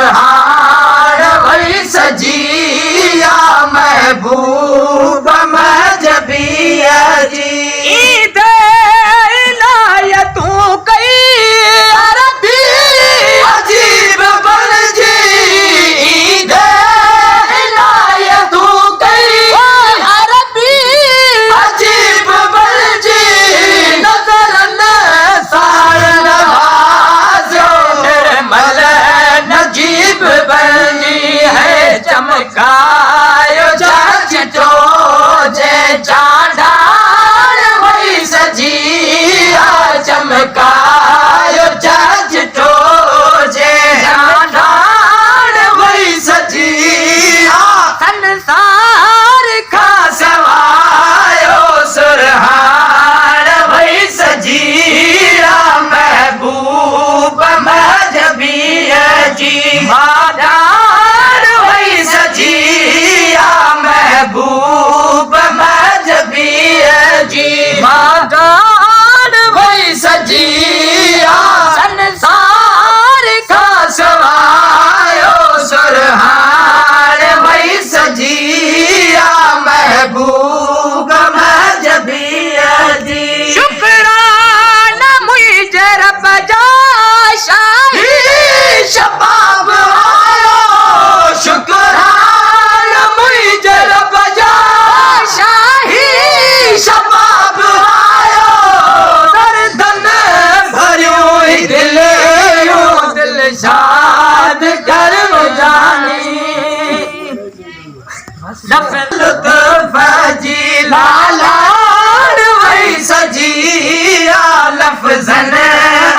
सुरहार वही सजिया महबूब मजबिया जी ईद लाया तू कई अरबी अजीब बन जी ईद लाया तू कई अरबी अजीब बन जी नजरन सार नवाजो निर्मल नजीब बन जी है चमकायो जज तो जे चांडार वही सजिया चमकायो जज तो जे चांडार वही सजिया संसार खा सवायो सुरहार वही सजिया महबूब मजबिया जी मादार वही सजिया महबूब मजबिया जी मादान वही सजिया संसार खा सवायो सुरहार वही सजिया महबूब मजबिया जी शुक्राना मुझे रब जा शाही शबाब आयो शुक्रान मुझे रब जा शाही शबाब आयो दर्दन भरियो ही दिल यो दिल शाद कर जानी लुत्फ जी लालाड़ वही सजिया लफ्जन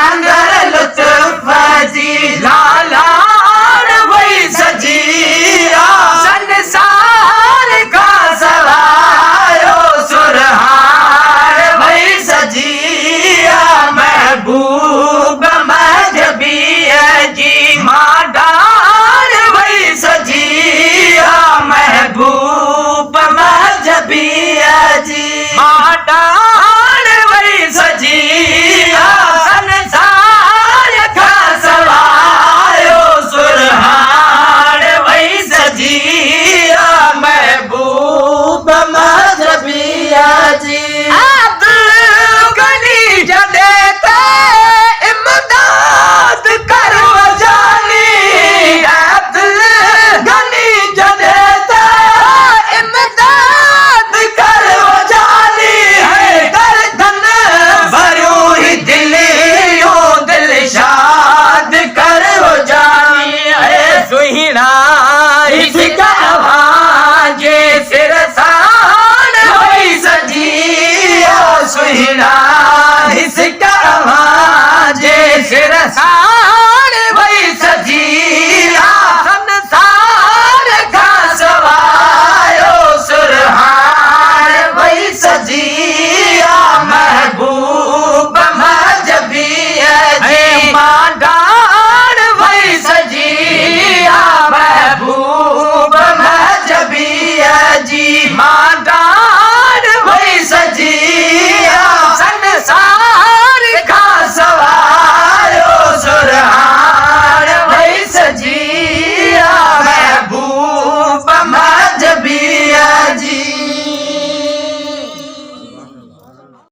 अंदर लुत्फ जी लालाड़ वही सजिया संसार का सवायो सुरहार वही सजिया महबूब मजबिया जी माडार वही सजिया महबूब मजबिया जी माडार वही सजिया संसार का सवायो सुरहार वही सजिया महबूब मजबिया जी अब्दुल गनी जदेते इमदाद करो जानी अब्दुल गनी जदेता इमदाद करो जानी है गर्दन भरो ही दिल यो दिल शाद करो जानी है सुहिना इसका आवाजे सिर सान वही सजिया सुहिना इसका